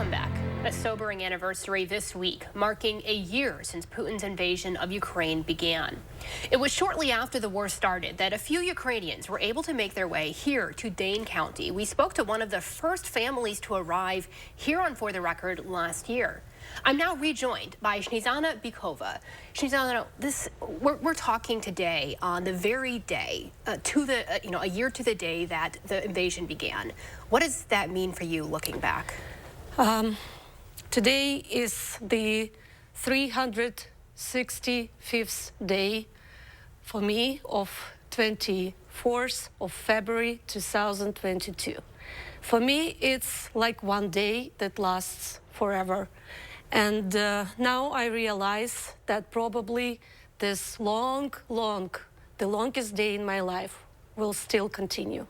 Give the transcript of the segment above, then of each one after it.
Welcome back. A sobering anniversary this week, marking a year since Putin's invasion of Ukraine began. It was shortly after the war started that a few Ukrainians were able to make their way here to Dane County. We spoke to one of the first families to arrive here on For the Record last year. I'm now rejoined by Snizhana Bykova. Snizhana, we're talking today on the very day a year to the day that the invasion began. What does that mean for you looking back? Today is the 365th day for me of 24th of February 2022. For me, it's like one day that lasts forever. And now I realize that probably this the longest day in my life will still continue.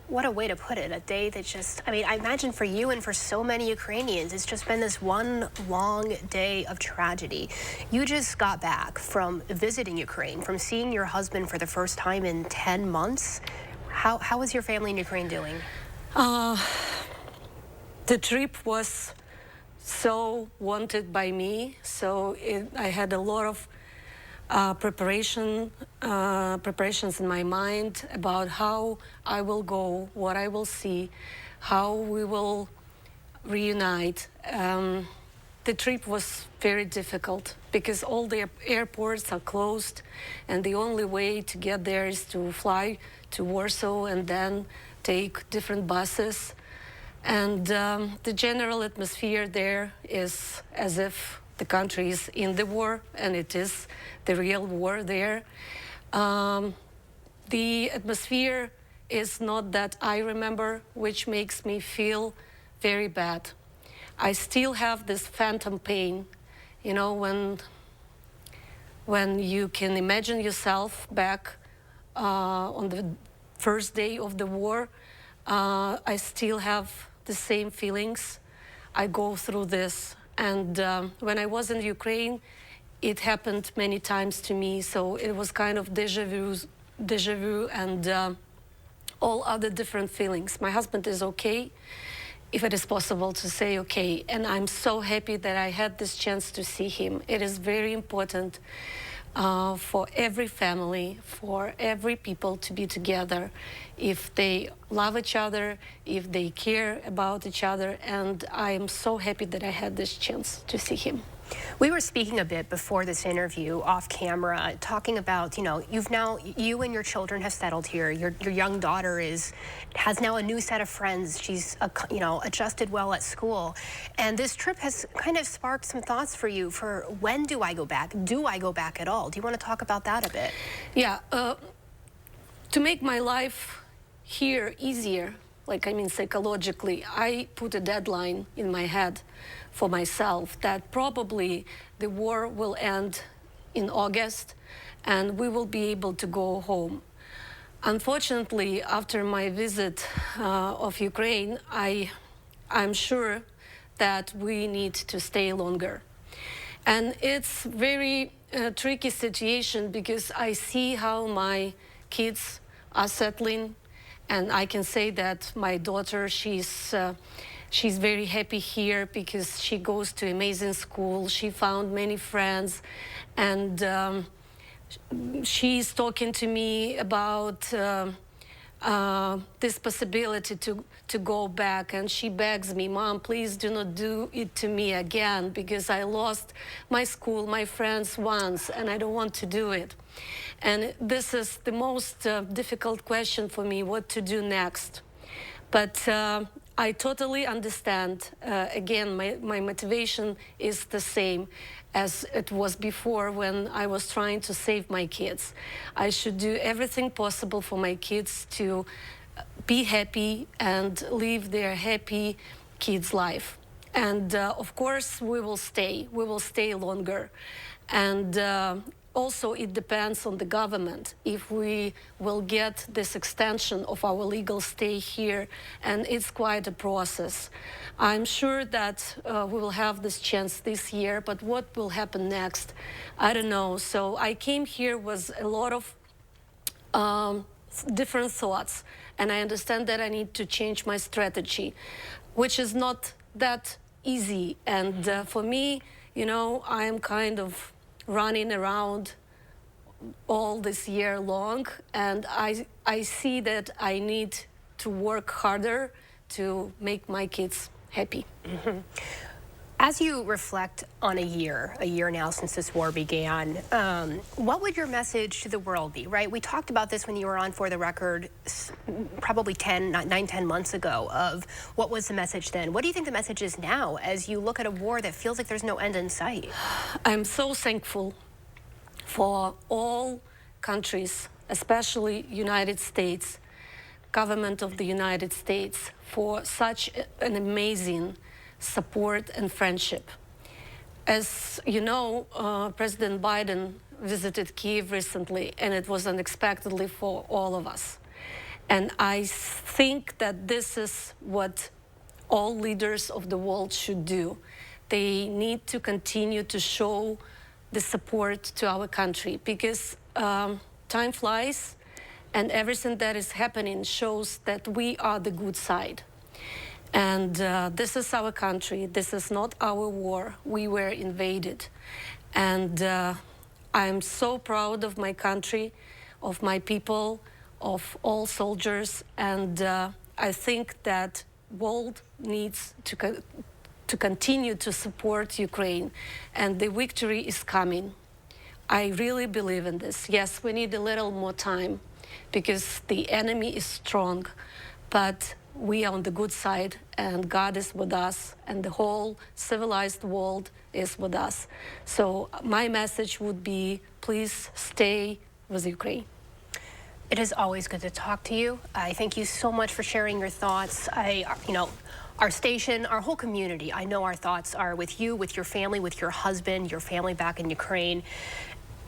What a way to put it, a day that just, I imagine for you and for so many Ukrainians, it's just been this one long day of tragedy. You just got back from visiting Ukraine, from seeing your husband for the first time in 10 months. How is your family in Ukraine doing? The trip was so wanted by me, so I had a lot of preparations in my mind about how I will go, what I will see, how we will reunite. The trip was very difficult because all the airports are closed and the only way to get there is to fly to Warsaw and then take different buses. And the general atmosphere there is as if the country is in the war, and it is the real war there. The atmosphere is not that I remember, which makes me feel very bad. I still have this phantom pain, you know, when you can imagine yourself back on the first day of the war. I still have the same feelings. I go through this. And when I was in Ukraine, it happened many times to me. So it was kind of deja vu and all other different feelings. My husband is okay, if it is possible to say okay. And I'm so happy that I had this chance to see him. It is very important for every family, for every people to be together, if they love each other, if they care about each other, and I am so happy that I had this chance to see him. We were speaking a bit before this interview off camera, talking about, you and your children have settled here. Your young daughter has now a new set of friends. She's, adjusted well at school. And this trip has kind of sparked some thoughts for you for when do I go back? Do I go back at all? Do you want to talk about that a bit? Yeah, to make my life here easier, psychologically, I put a deadline in my head for myself that probably the war will end in August and we will be able to go home. Unfortunately, after my visit of Ukraine, I'm sure that we need to stay longer. And it's very tricky situation because I see how my kids are settling. And I can say that my daughter, she's very happy here because she goes to amazing school. She found many friends, and she's talking to me about this possibility to go back. And she begs me, Mom, please do not do it to me again because I lost my school, my friends once, and I don't want to do it. And this is the most difficult question for me, what to do next. But I totally understand. Again, my motivation is the same as it was before when I was trying to save my kids. I should do everything possible for my kids to be happy and live their happy kids' life. And of course, we will stay longer. And also, it depends on the government if we will get this extension of our legal stay here, and it's quite a process. I'm sure that we will have this chance this year, but what will happen next, I don't know. So I came here with a lot of different thoughts, and I understand that I need to change my strategy, which is not that easy. And for me, you know, I'm kind of running around all this year long, and I see that I need to work harder to make my kids happy. Mm-hmm. As you reflect on a year now since this war began, what would your message to the world be, right? We talked about this when you were on For the Record probably 9-10 months ago of what was the message then. What do you think the message is now as you look at a war that feels like there's no end in sight? I'm so thankful for all countries, especially United States, government of the United States, for such an amazing support and friendship. As you know, President Biden visited Kyiv recently, and it was unexpectedly for all of us. And I think that this is what all leaders of the world should do. They need to continue to show the support to our country, because time flies, and everything that is happening shows that we are the good side. And this is our country. This is not our war. We were invaded. And I'm so proud of my country, of my people, of all soldiers. And I think that world needs to continue to support Ukraine. And the victory is coming. I really believe in this. Yes, we need a little more time because the enemy is strong. But we are on the good side, and God is with us, and the whole civilized world is with us. So my message would be, please stay with Ukraine. It is always good to talk to you. I thank you so much for sharing your thoughts. Our station, our whole community, I know our thoughts are with you, with your family, with your husband, your family back in Ukraine,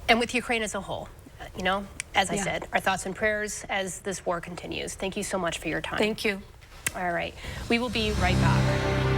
and with Ukraine as a whole. You know, as I said, our thoughts and prayers as this war continues. Thank you so much for your time. Thank you. All right. We will be right back.